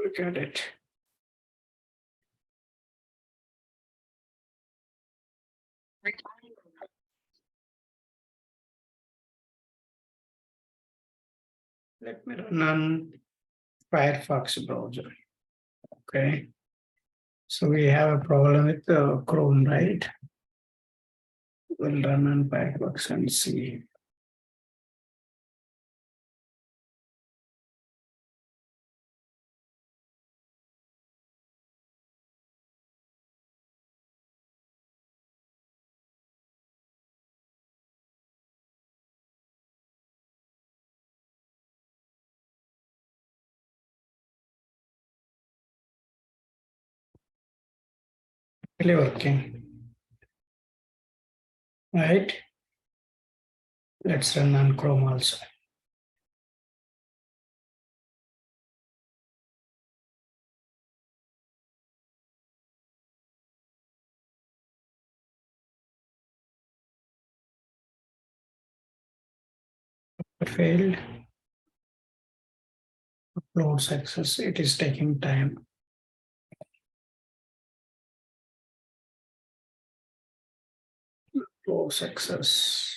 Look at it. Let me run on Firefox browser. Okay. So we have a problem with the Chrome, right? We'll run on Firefox and see. Really working. Right? Let's run on Chrome also. Failed. Upload success. It is taking time. Upload success.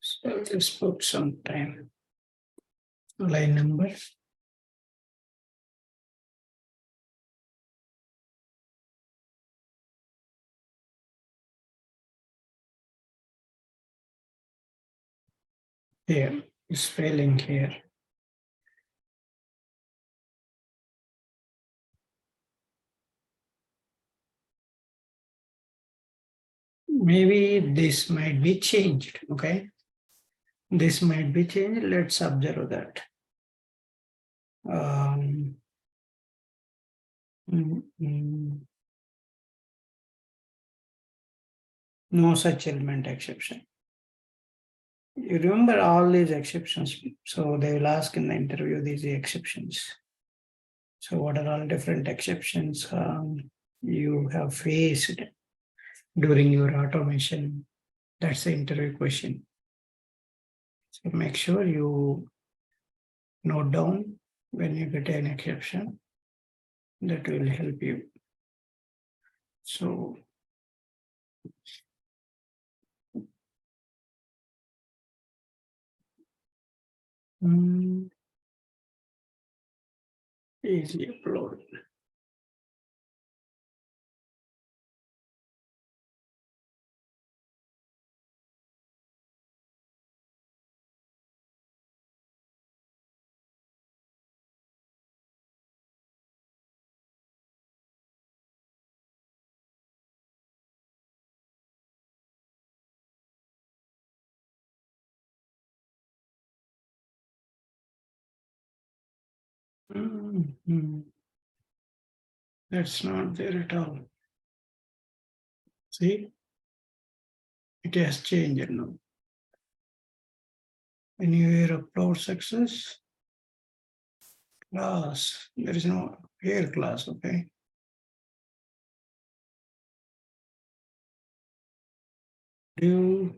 So I'll just put some time. Line number. Here is failing here. Maybe this might be changed. Okay. This might be changed. Let's observe that. No such element exception. You remember all these exceptions. So they will ask in the interview these exceptions. So what are all different exceptions you have faced during your automation? That's the interview question. So make sure you note down when you get an exception. That will help you. So easy upload. That's not there at all. See, it has changed now. When you hear upload success, class, there is no here class, okay? Do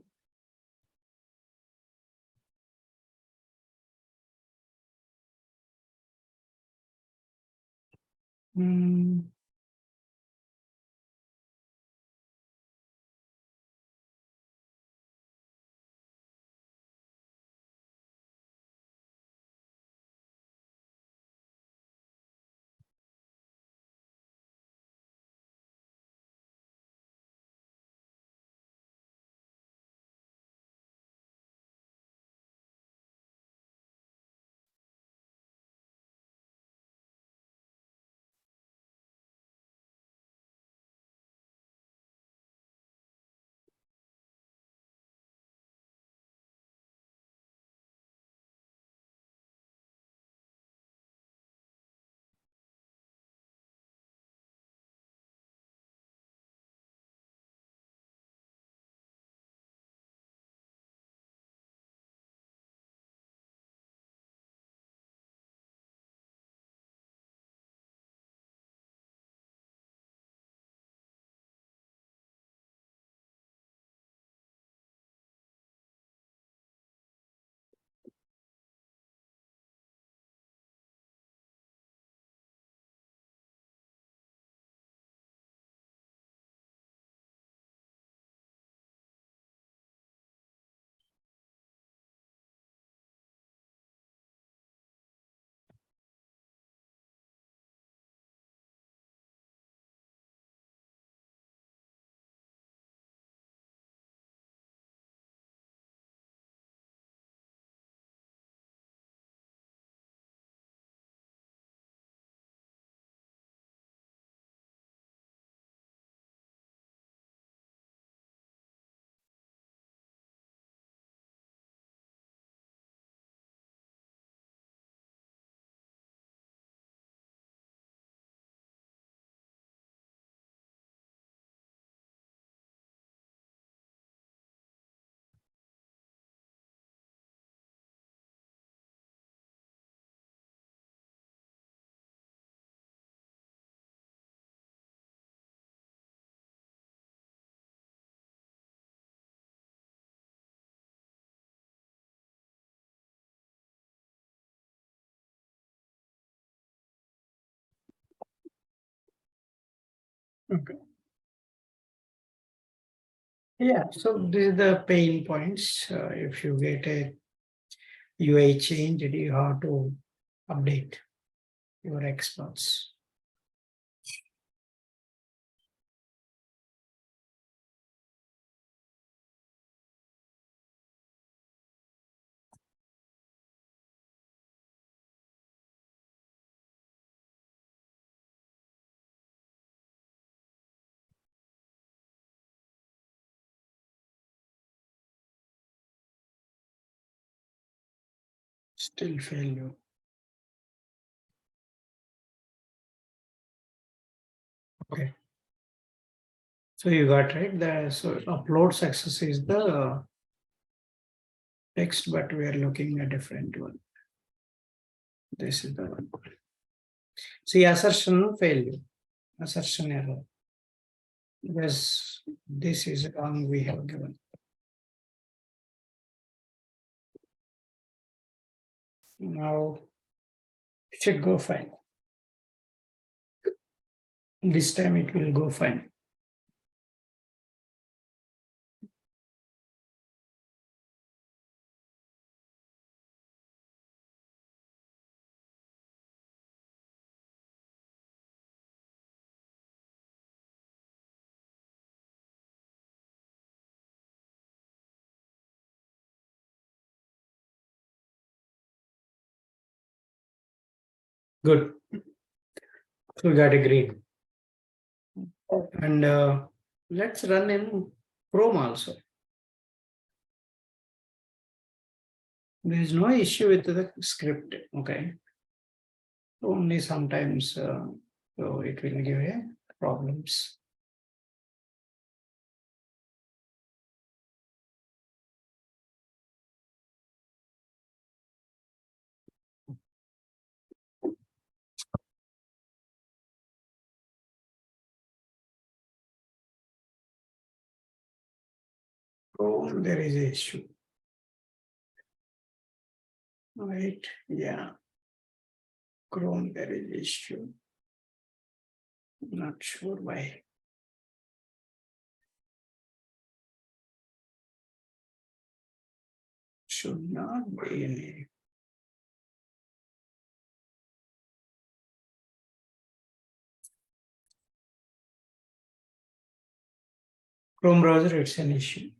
Okay. Yeah, so these are the pain points. If you get a UI change, you have to update your experts. Still failure. Okay. So you got right. So upload success is the text, but we are looking at a different one. This is the one. See, assertion failure, assertion error. Yes, this is wrong we have given. Now it should go fine. This time it will go fine. Good. So we got a green. And let's run in Chrome also. There is no issue with the script. Okay. Only sometimes so it will give a problems. Chrome, there is a issue. Right. Yeah. Chrome, there is issue. Not sure why. Should not be any. Chrome browser, it's an issue.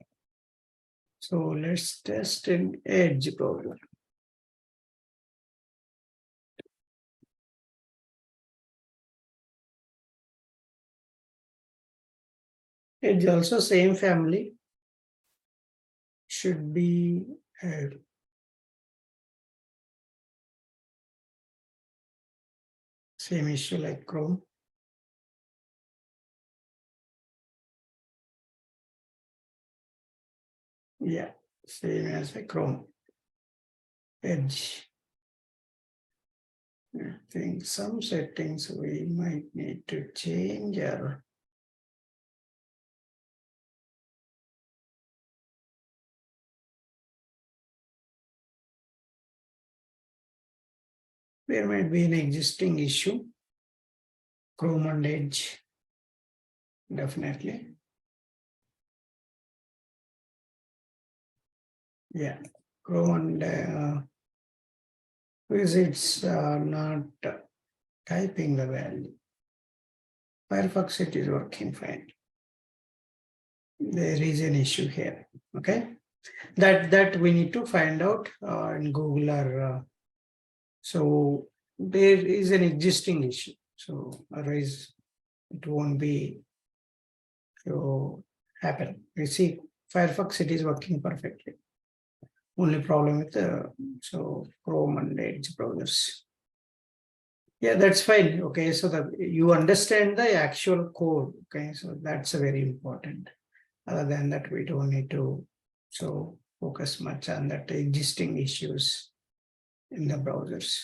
So let's test in Edge browser. Edge also same family. Should be same issue like Chrome. Yeah, same as a Chrome. Edge. I think some settings we might need to change or there might be an existing issue. Chrome and Edge, definitely. Yeah, Chrome and because it's not typing the value. Firefox, it is working fine. There is an issue here. Okay, that we need to find out in Google or so there is an existing issue. So otherwise it won't be so happen. You see, Firefox it is working perfectly. Only problem with the so Chrome and Edge browsers. Yeah, that's fine. Okay, so that you understand the actual code. Okay, so that's very important. Other than that, we don't need to so focus much on that existing issues in the browsers.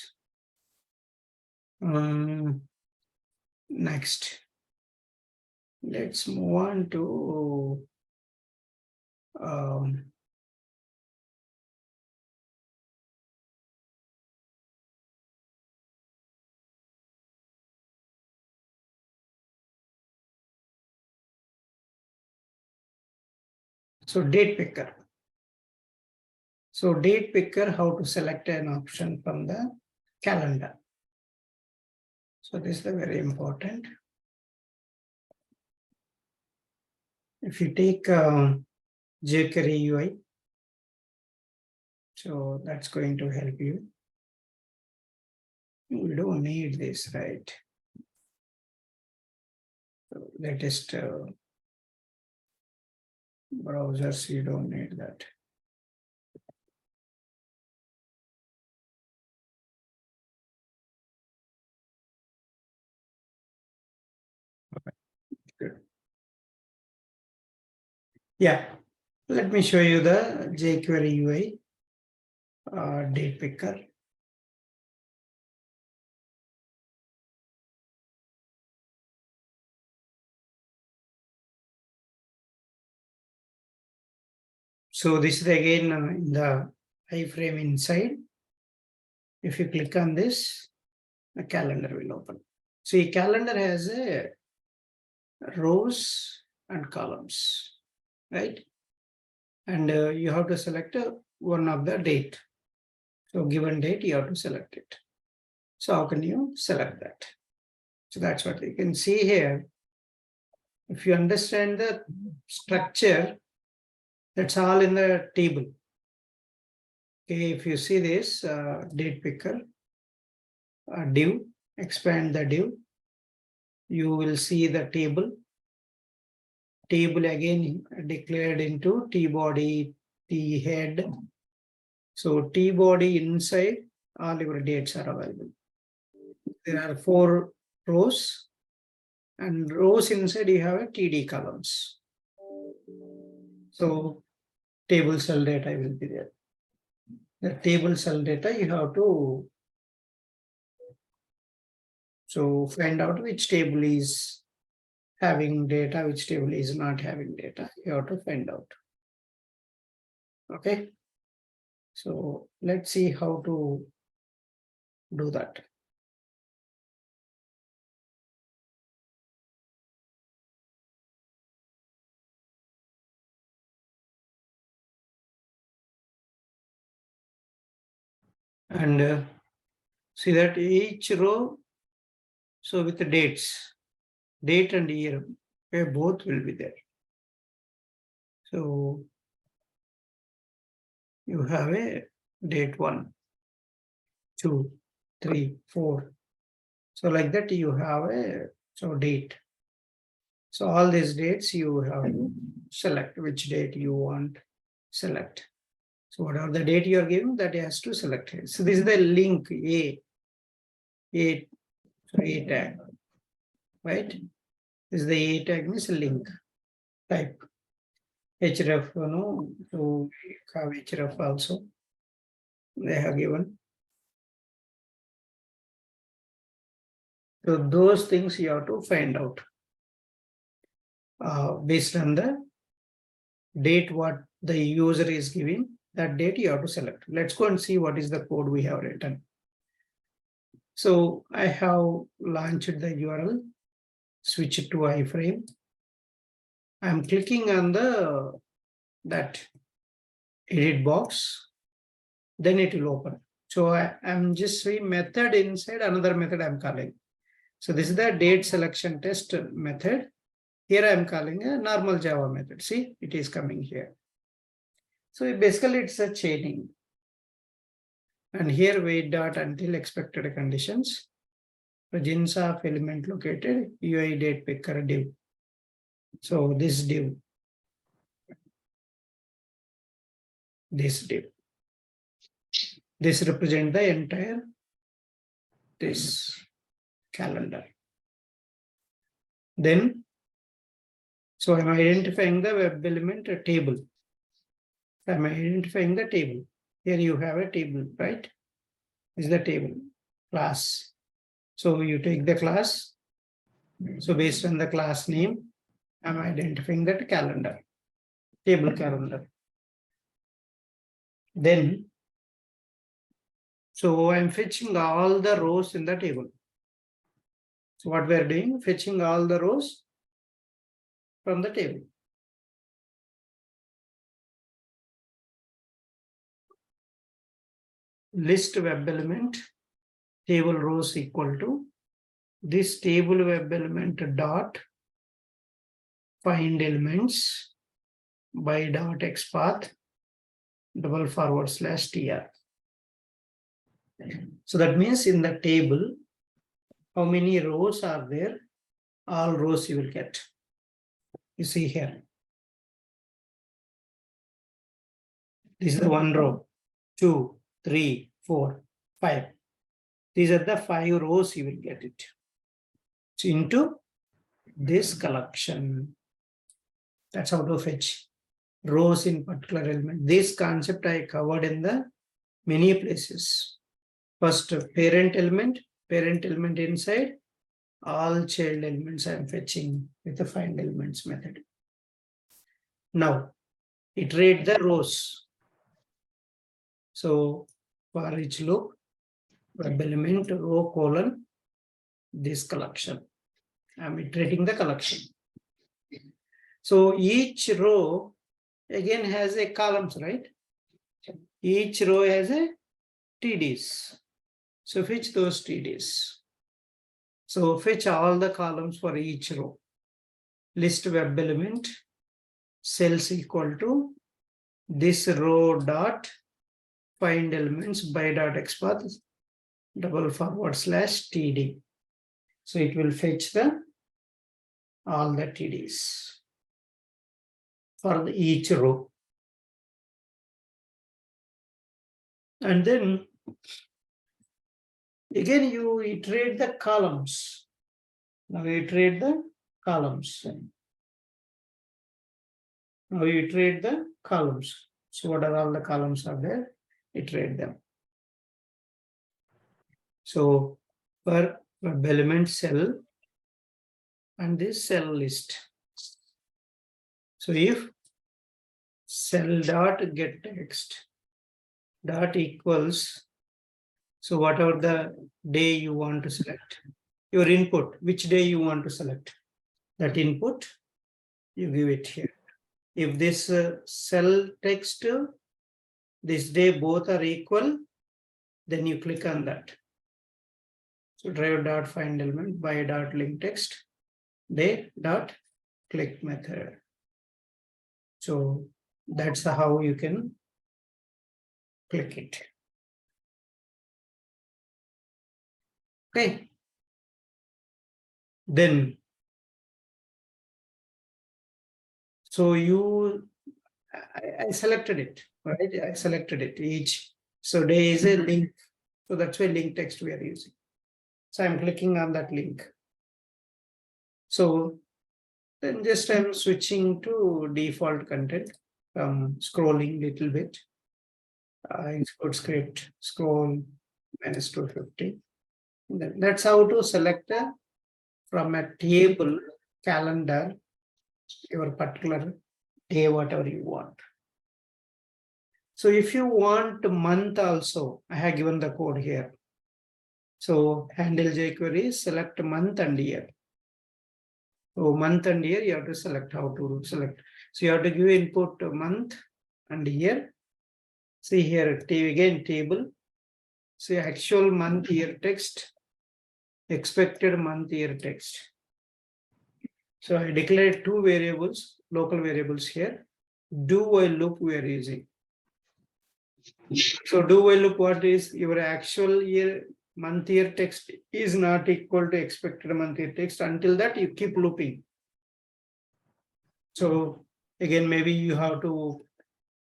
Next, let's move on to um, So date picker. So date picker, how to select an option from the calendar. So this is very important. If you take jQuery UI, so that's going to help you. We don't need this, right? So latest browsers, you don't need that. Good. Yeah, let me show you the jQuery UI date picker. So this is again in the iframe inside. If you click on this, a calendar will open. See, calendar has a rows and columns, right? And you have to select one of the date. So given date, you have to select it. So how can you select that? So that's what you can see here. If you understand the structure, that's all in the table. Okay, if you see this date picker, div, expand the div, you will see the table. Table again declared into T-body, T-head. So T-body inside, all your dates are available. There are 4 rows, and rows inside you have a TD columns. So table cell data will be there. The table cell data you have to find out which table is having data, which table is not having data. You have to find out. Okay. So let's see how to do that. And see that each row, so with the dates, date and year, both will be there. So you have a date 1, 2, 3, 4. So like that you have a date. So all these dates you have to select which date you want select. So whatever the date you are giving, that has to select it. So this is the link A tag, right? This is the A tag means link type. href, to have href also. They have given. So those things you have to find out based on the date what the user is giving. That date you have to select. Let's go and see what is the code we have written. So I have launched the URL, switch it to iframe. I'm clicking on that edit box, then it will open. So I'm just saying method inside another method I'm calling. So this is the date selection test method. Here I'm calling a normal Java method. See, it is coming here. So basically it's a chaining. And here wait dot until expected conditions. Presence of element located, UI date picker div. So this div, this div. This represents the entire this calendar. Then, so I'm identifying the web element table. I'm identifying the table. Here you have a table, right? This is the table class. So you take the class. So based on the class name, I'm identifying that calendar, table calendar. Then, so I'm fetching all the rows in the table. So what we are doing, fetching all the rows from the table. list web element table rows equal to this table web element dot find elements by dot xpath /tr. So that means in the table, how many rows are there? All rows you will get. You see here. This is the 1 row, 2, 3, 4, 5. These are the 5 rows you will get it. So into this collection. That's how to fetch rows in particular element. This concept I covered in the many places. First, parent element inside, all child elements I am fetching with the find elements method. Now, iterate the rows. So, for each loop, web element row colon this collection. I am iterating the collection. So, each row again has a columns, right? Each row has a TDs. So fetch those TDs. So fetch all the columns for each row. List web element cells equal to this row dot find elements by dot xpath /TD. So it will fetch all the TDs for each row. And then again you iterate the columns. Now you iterate the columns. Now you iterate the columns. So what are all the columns are there? Iterate them. So per web element cell and this cell list. So if cell dot get text dot equals, so whatever the day you want to select, your input, which day you want to select, that input, you give it here. If this cell text, this day both are equal, then you click on that. So drive dot find element by dot link text day dot click method. So that's how you can click it. Okay. Then, so I selected it, right? I selected it each. So there is a link. So that's why link text we are using. So I'm clicking on that link. So then just I'm switching to default content from scrolling little bit. Export script, scroll -250. That's how to select from a table calendar your particular day, whatever you want. So if you want month also, I have given the code here. So handle jQuery, select month and year. So month and year, you have to select how to select. So you have to give input month and year. See here, again table. See actual month year text, expected month year text. So I declared 2 variables, local variables here. Do while loop we are using. So do while loop, what is your actual year month year text is not equal to expected month year text. Until that you keep looping. So again, maybe you have to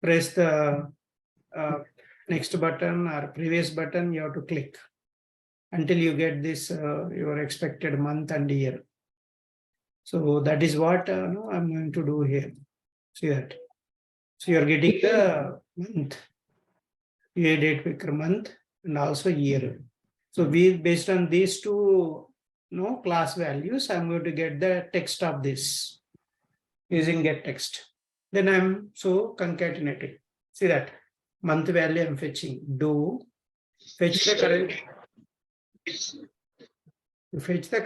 press the next button or previous button, you have to click until you get this your expected month and year. So that is what I'm going to do here. See that. So you are getting the month, year, date picker month, and also year. So based on these two class values, I'm going to get the text of this using get text. Then I'm concatenating. See that month value I'm fetching. Do fetch the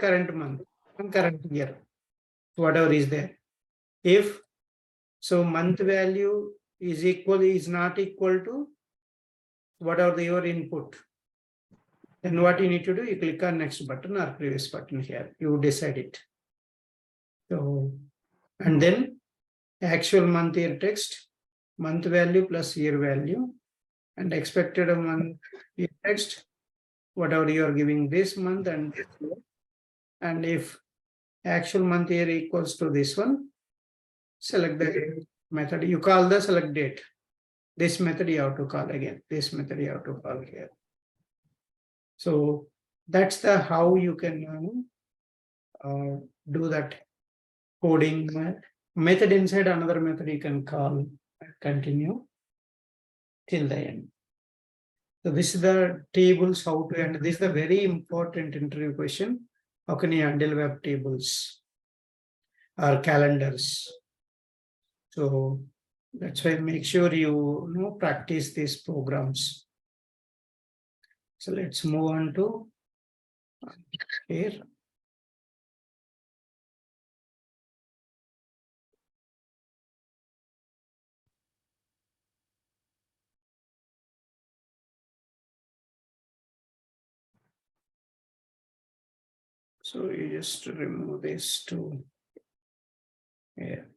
current month and current year, whatever is there. If so month value is not equal to whatever your input. Then what you need to do, you click on next button or previous button here. You decide it. So, and then actual month year text, month value plus year value, and expected month year text, whatever you are giving this month and this year. And if actual month year equals to this one, select the method. You call the select date. This method you have to call again. This method you have to call here. So that's the how you can do that coding method inside another method you can call continue till the end. So this is the tables how to, and this is the very important interview question. How can you handle web tables or calendars? So that's why make sure you practice these programs. So let's move on to here. So you just remove this to here.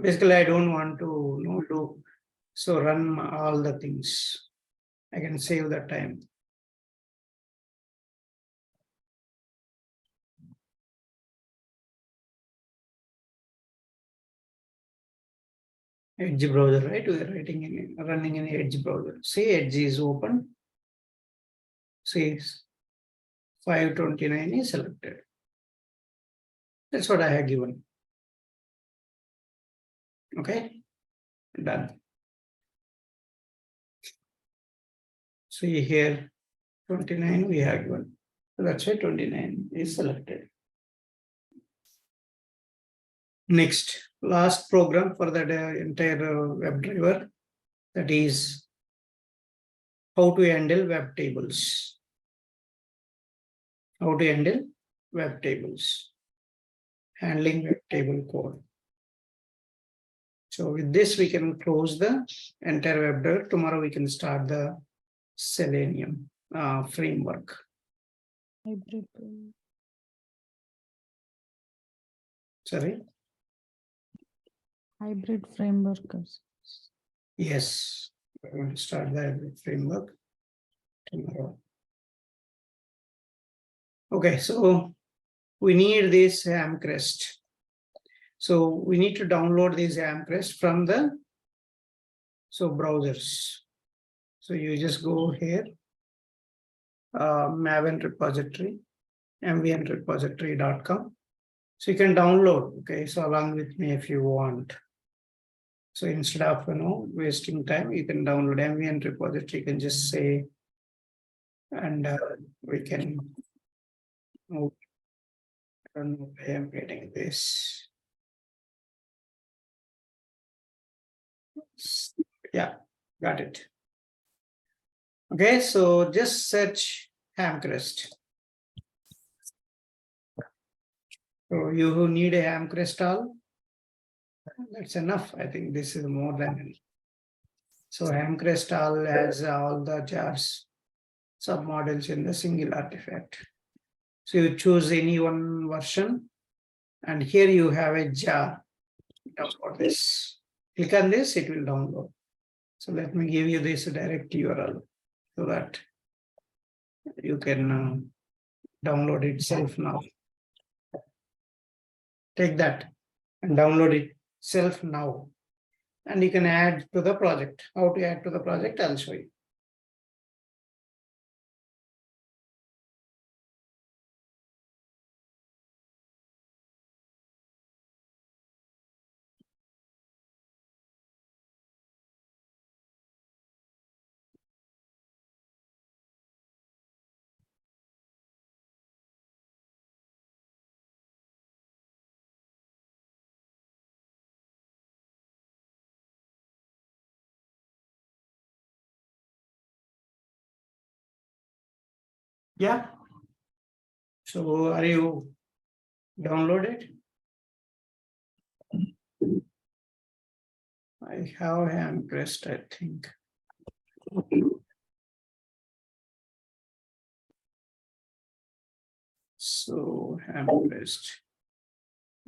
Basically, I don't want to do so run all the things. I can save the time. Edge browser, right? We are running in Edge browser. See, Edge is open. See, 529 is selected. That's what I have given. Okay, done. See here, 29 we have given. So that's why 29 is selected. Next, last program for that entire Webdriver, that is how to handle web tables. How to handle web tables. Handling web table code. So with this, we can close the entire Webdriver. Tomorrow we can start the Selenium framework. Sorry? Hybrid frameworkers. Yes, we're going to start the hybrid framework tomorrow. Okay, so we need this Amcrest. So we need to download this Amcrest from the browsers. So you just go here, Maven repository, mvnrepository.com. So you can download, okay, so along with me if you want. So instead of wasting time, you can download MVN repository. You can just say, and we can move. I don't know why I'm getting this. Yeah, got it. Okay, so just search Amcrest. So you who need a Amcrest all, that's enough. I think this is more than enough. So Amcrest all has all the jars, submodels in the single artifact. So you choose any one version, and here you have a jar for this. Click on this, it will download. So let me give you this direct URL so that you can download itself now. Take that and download it self now. And you can add to the project. How to add to the project, I'll show you. Yeah. So are you downloaded? I have Amcrest, I think. So Hamrest,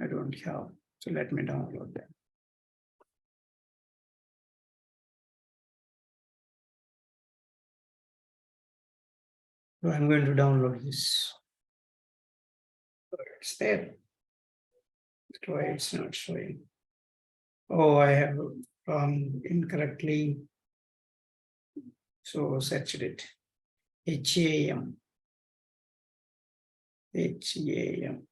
I don't have. So let me download that. So I'm going to download this. So it's there. Why it's not showing? Oh, I have incorrectly. So searched it. HAM. HAM.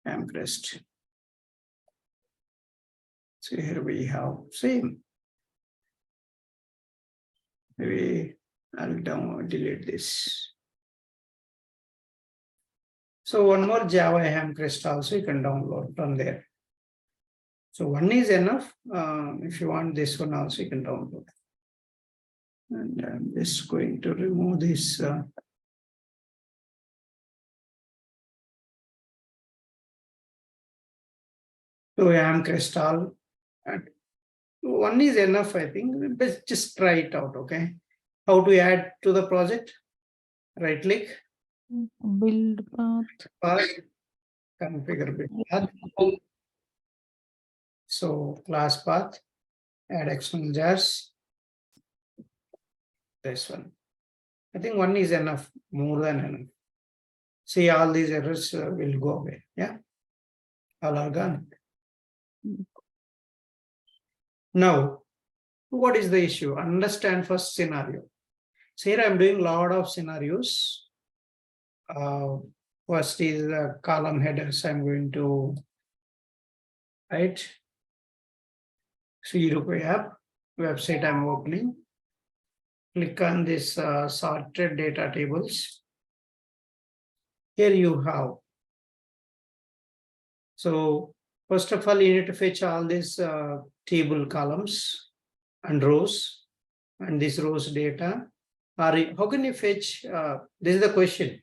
Amprest. So here we have same. Maybe I'll delete this. So one more Java Hamcrest also you can download from there. So one is enough. If you want this one also you can download. And I'm just going to remove this. So Hamcrest all. And one is enough, I think. But just try it out, okay? How to add to the project? Right click. Build path. Configure build path. So class path, add external jars. This one. I think one is enough, more than enough. See, all these errors will go away. Yeah. All are gone. Now, what is the issue? Understand first scenario. So here I'm doing a lot of scenarios. First is column headers. I'm going to write. Srirupa app website I'm opening. Click on this sorted data tables. Here you have. So first of all, you need to fetch all these table columns and rows, and this rows data. How can you fetch? This is the question.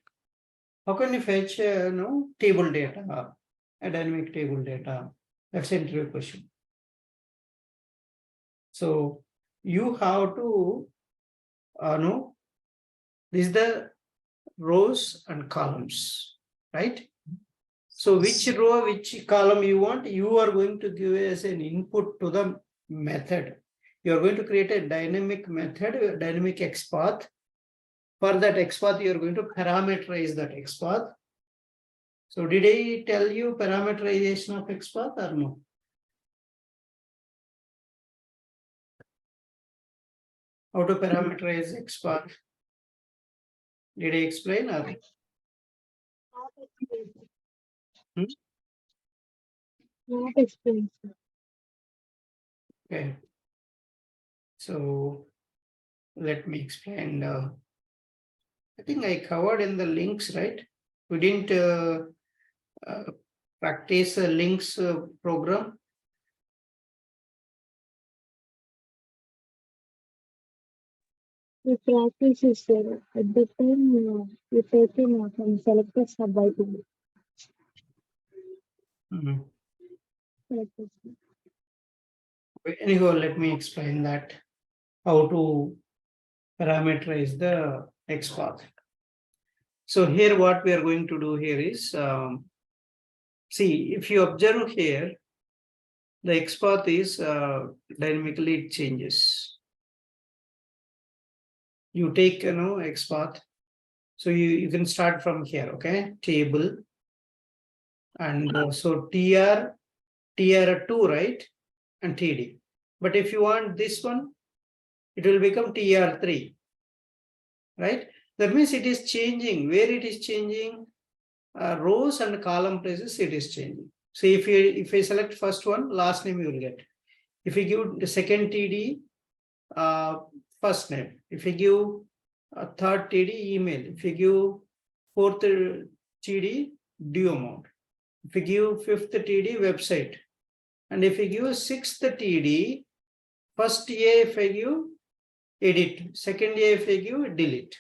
How can you fetch table data, a dynamic table data? That's an interview question. So you have to know this is the rows and columns, right? So which row, which column you want, you are going to give as an input to the method. You are going to create a dynamic method, a dynamic XPath. For that XPath, you are going to parameterize that XPath. So did I tell you parameterization of XPath or no? How to parameterize XPath? Did I explain or? Not explained. Okay. So let me explain. I think I covered in the links, right? We didn't practice a links program. The practice is at the time you taken from selected sub by two. Anyhow, let me explain that how to parameterize the XPath. So here what we are going to do here is, see, if you observe here, the XPath is dynamically it changes. You take, XPath. So you can start from here, okay? Table. And so TR2, right? And TD. But if you want this one, it will become TR3, right? That means it is changing. Where it is changing, rows and column places, it is changing. So if I select first one, last name you will get. If you give the second TD, first name. If you give a third TD, email. If you give fourth TD, due amount. If you give fifth TD, website. And if you give sixth TD, first A if I give edit, second A if I give delete.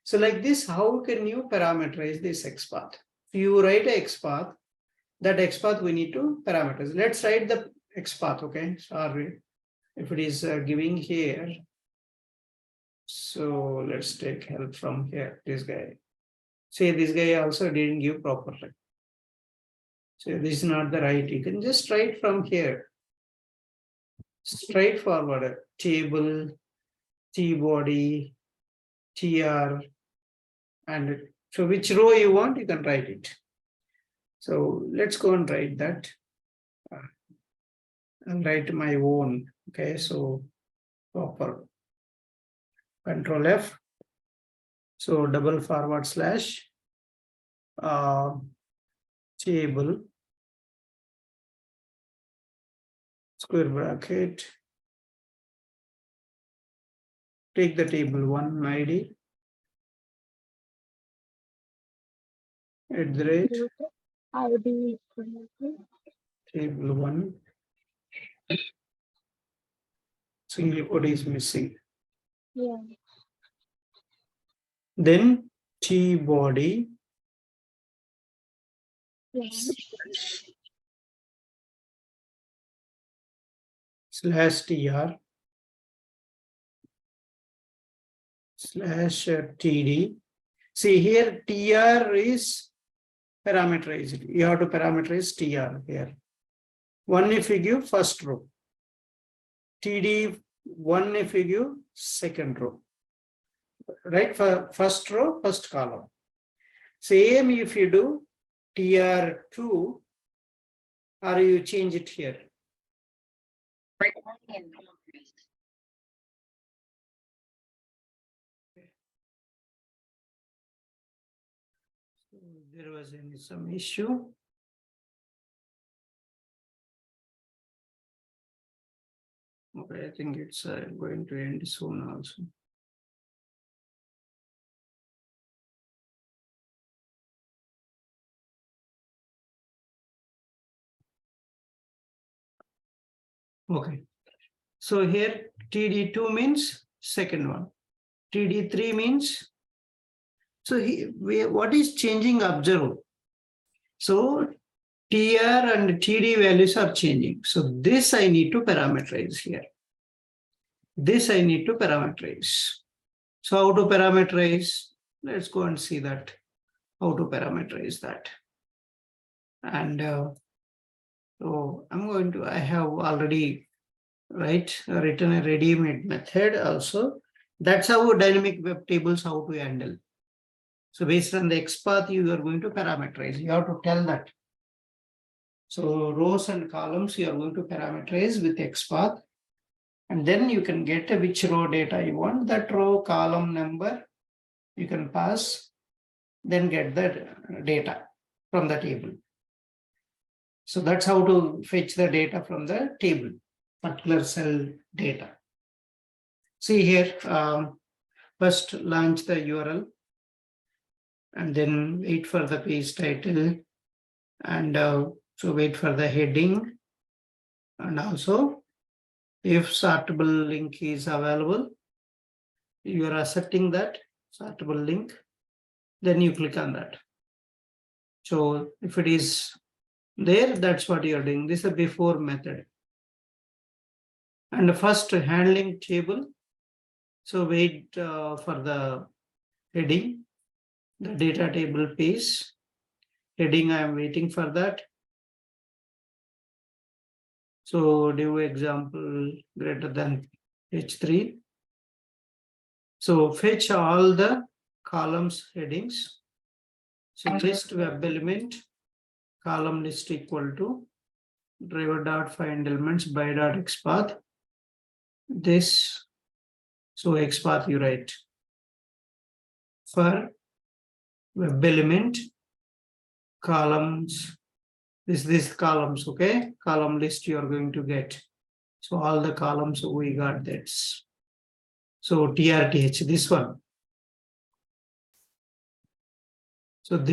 So like this, how can you parameterize this XPath? You write a XPath, that XPath we need to parameterize. Let's write the XPath, okay? Sorry, if it is giving here. So let's take help from here, this guy. Say this guy also didn't give properly. So this is not the right. You can just write from here. Straightforward. Table, T body, TR, and so which row you want, you can write it. So let's go and write that. I'll write my own. Okay, so proper. Control F. So double forward slash table, square bracket, take the table 1 ID, @ ID table 1, single quote is missing. yeah. Then T body slash TR slash TD. See here, TR is parameterized. You have to parameterize TR here. 1 if you give first row. TD 1 if you give second row. Right, for first row, first column. Same if you do TR2, or you change it here. So there was some issue. Okay, I think it's going to end soon also. Okay, so here TD2 means second one, TD3 means, so what is changing, observe. So TR and TD values are changing. So this I need to parameterize here. This I need to parameterize. So how to parameterize? Let's go and see that. How to parameterize that. And so I'm going to, I have already written a ready-made method also. That's how dynamic web tables, how to handle. So based on the XPath, you are going to parameterize. You have to tell that. So rows and columns, you are going to parameterize with XPath. And then you can get which row data you want. That row column number, you can pass, then get the data from the table. So that's how to fetch the data from the table, particular cell data. See here, first launch the URL and then wait for the page title, and so wait for the heading, and also if sortable link is available, you are accepting that sortable link, then you click on that. So if it is there, that's what you are doing. This is a before method. And the first handling table, so wait for the heading, the data table page. Heading, I am waiting for that. So do example greater than H3. So fetch all the columns headings. So list web element, column list equal to driver dot find elements by dot XPath. This, so XPath you write for web element columns. This columns, okay? Column list you are going to get. So all the columns we got that. So TRTH, this one. So this